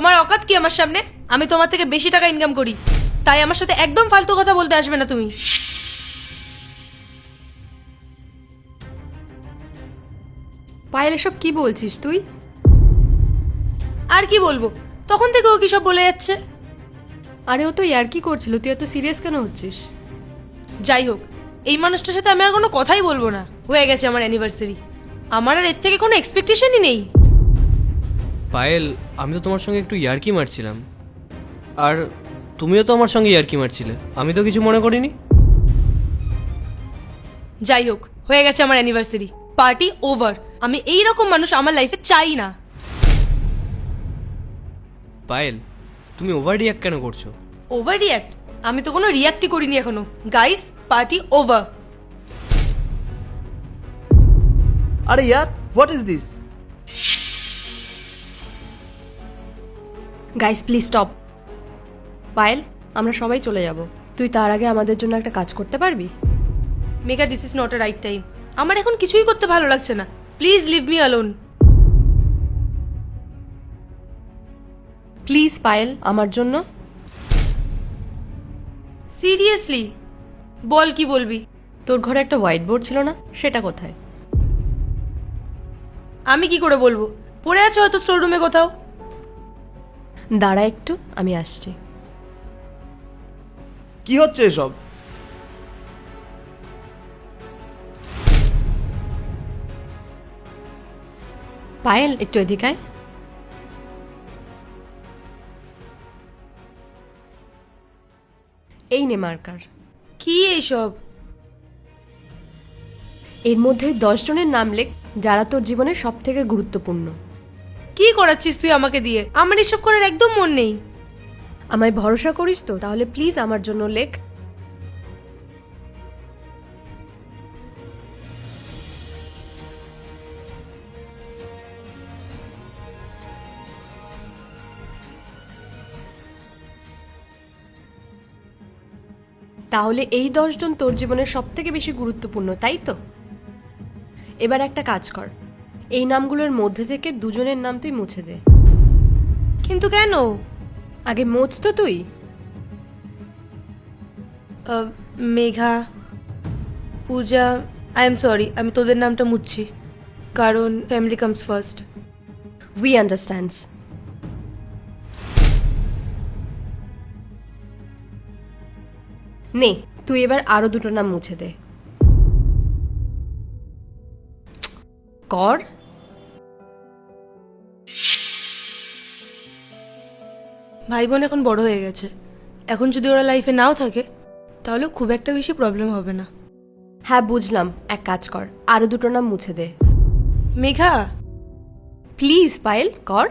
তোমার অকাত কি আমার সামনে? আমি তোমার থেকে বেশি টাকা ইনকাম করি, তাই আমার সাথে একদম ফালতু কথা বলতে আসবে না তুমি। পায়েল এসব কি বলছিস তুই? আর কি বলবো, তখন থেকে ও কি সব বলে যাচ্ছে। আরে ও তো ইয়ার্কি করছিল, তুই এত সিরিয়াস কেন হচ্ছিস? যাই হোক, এই মানুষটার সাথে আমি আর কোনো কথাই বলবো না। হয়ে গেছে আমার অ্যানিভার্সারি, আমার আর এর থেকে কোনো এক্সপেকটেশনই নেই। পায়েল, আমি তো তোমার সঙ্গে একটু ইয়ার্কি মারছিলাম, আর তুমিও তো আমার সঙ্গে ইয়ার্কি মারছিলে, আমি তো কিছু মনে করিনি। যাই হোক, হয়ে গেছে আমার অ্যানিভার্সারি, পার্টি ওভার। আমি এই রকম মানুষ আমার লাইফে চাই না। পায়েল, তুমি ওভার রিয়াক্ট কেন করছো? Overreact? আমি তো কোনো রিয়াক্টই করিনি এখনো। Guys, party over. আরে ইয়ার, what is this? Guys please stop. Payel, আমরা সবাই চলে যাব, তুই তার আগে আমাদের জন্য একটা কাজ করতে পারবি? Megha, this is not a right time. আমার এখন কিছুই করতে ভালো লাগছে না, please leave me alone. Please Payel, আমার জন্য। সিরিয়াসলি বল, কি বলবি? তোর ঘরে একটা হোয়াইট বোর্ড ছিল না, সেটা কোথায়? আমি কি করে বলবো, পড়ে আছে হয়তো স্টোর রুমে কোথাও। দাঁড়া একটু, আমি আসছি। কি হচ্ছে এসব? পায়েল, একটু এদিকে আয়। এই নে মার্কার। কি এইসব? এর মধ্যে 10 জনের নাম লেখ যারা তোর জীবনের সব থেকে গুরুত্বপূর্ণ। কি করাচ্ছিস তুই আমাকে দিয়ে? আমার এসব করার একদম মন নেই। আমায় ভরসা করিস তো? তাহলে প্লিজ আমার জন্য লেখ। তাহলে এই 10 জন তোর জীবনের সব থেকে বেশি গুরুত্বপূর্ণ, তাই তো? এবার একটা কাজ কর, এই নামগুলোর মধ্যে থেকে 2 জনের নাম তুই মুছে দে। কিন্তু কেন? আগে মোচ তো তুই। মেঘা, পূজা, আই এম সরি, আমি তোদের নামটা মুছছি, কারণ family comes first. We understands. নে, তুই এবার আরো 2টো নাম মুছে দে। কর। ভাই বোন এখন বড় হয়ে গেছে, এখন যদি ওরা লাইফে নাও থাকে তাহলে খুব একটা বেশি প্রবলেম হবে না। হ্যাঁ বুঝলাম, এক কাজ কর, আরো 2টো নাম মুছে দে। মেঘা, প্লিজ পায়েল, কর।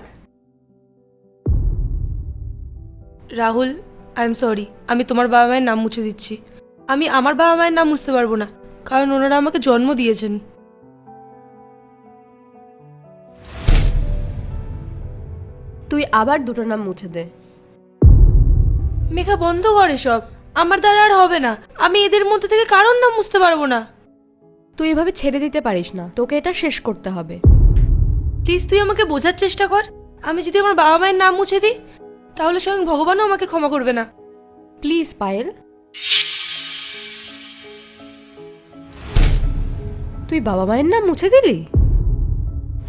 রাহুল, আই এম সরি, আমি তোমার বাবা মায়ের নাম মুছে দিচ্ছি। আমি আমার বাবা মায়ের নাম মুছতে পারবো না, কারণ ওনারা আমাকে জন্ম দিয়েছেন। তুই আবার 2টো নাম মুছে দে। মেঘা, বন্ধ কর এসব, আমার দ্বারা আর হবে না। আমি এদের মধ্যে থেকে কারোর নাম মুছতে পারবো না। তুই এভাবে ছেড়ে দিতে পারিস না, তোকে এটা শেষ করতে হবে। প্লিজ তুই আমাকে বোঝার চেষ্টা কর। আমি যদি আমার বাবা মায়ের নাম মুছে দিই তাহলে স্বয়ং ভগবানও আমাকে ক্ষমা করবে না। প্লিজ পায়েল। তুই বাবা মায়ের নাম মুছে দিলি?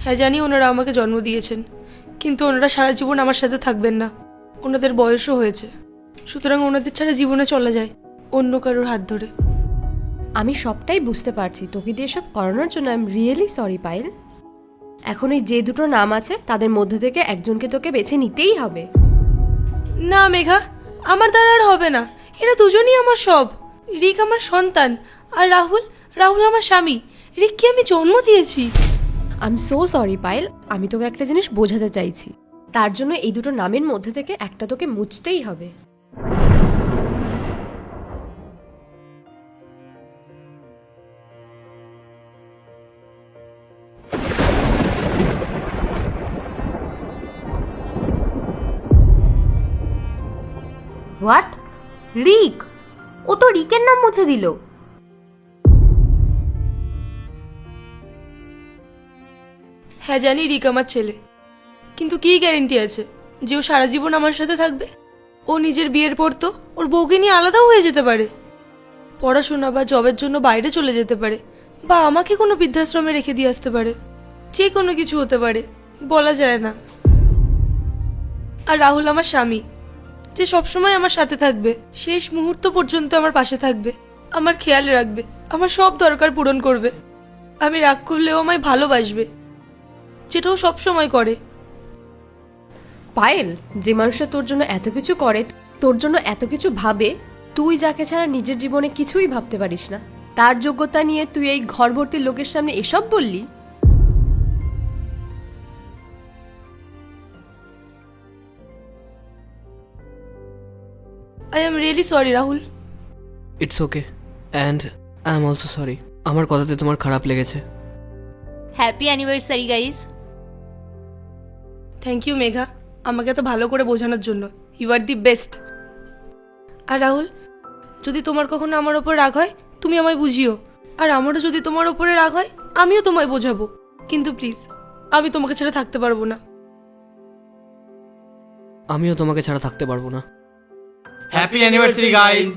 হ্যাঁ জানি, ওনারা আমাকে জন্ম দিয়েছেন, কিন্তু ওনারা সারা জীবন আমার সাথে থাকবেন না। ওনাদের বয়সও হয়েছে, সুতরাং ওনাদের ছাড়া জীবনে চলা যায় অন্য কারোর হাত ধরে। আমি সবটাই বুঝতে পারছি, তোকে দিয়ে সব করানোর জন্য I am really sorry Payel. এখন এই যে 2টো নাম আছে তাদের মধ্যে থেকে একজনকে তোকে বেছে নিতেই হবে। না মেঘা, আমার দ্বারা আর হবে না। এরা দুজনই আমার সব। রিক আমার সন্তান, আর রাহুল, রাহুল আমার স্বামী। রিককে আমি জন্ম দিয়েছি। I am so sorry Payel, আমি তোকে একটা জিনিস বোঝাতে চাইছি। তার জন্য এই 2টো নামের মধ্যে থেকে একটা তোকে মুছতেই হবে। হোয়াট? রিক? ও তো রিকের নাম মুছে দিল। হ্যাঁ জানি রিক আমার ছেলে, কিন্তু কি গ্যারেন্টি আছে যে ও সারা জীবন আমার সাথে থাকবে? ও নিজের বিয়ের পর তো ওর বউকে নিয়ে আলাদাও হয়ে যেতে পারে, পড়াশোনা বা জবের জন্য বাইরে চলে যেতে পারে, বা আমাকে কোনো বৃদ্ধাশ্রমে রেখে দিয়ে আসতে পারে। যে কোনো কিছু হতে পারে, বলা যায় না। আর রাহুল আমার স্বামী, যে সবসময় আমার সাথে থাকবে, শেষ মুহূর্ত পর্যন্ত আমার পাশে থাকবে, আমার খেয়াল রাখবে, আমার সব দরকার পূরণ করবে। আমি রাগ করলেও আমায় ভালোবাসবে, যেটাও সবসময় করে। পায়েল, যে মানুষটা তোর জন্য এত কিছু করে, তোর জন্য এত কিছু ভাবে, তুই যাকে ছাড়া নিজের জীবনে কিছুই ভাবতে পারিস না, তার যোগ্যতা নিয়ে তুই এই ঘর ভর্তি লোকের সামনে এসব বললি? I am really sorry Rahul. It's okay, and I am also sorry. আমার কথাতে তোমার খারাপ লেগেছে। Happy anniversary guys. Thank you Megha, আমাকে এত ভালো করে বোঝানোর জন্য। You are the best. আর রাহুল, যদি তোমার কখনো আমার ওপর রাগ হয়, তুমি আমায় বুঝিও। আর আমারও যদি তোমার ওপরে রাগ হয়, আমিও তোমায় বোঝাবো। কিন্তু প্লিজ, আমি তোমাকে ছেড়ে থাকতে পারবো না। আমিও তোমাকে ছাড়া থাকতে পারবো না। Happy anniversary guys.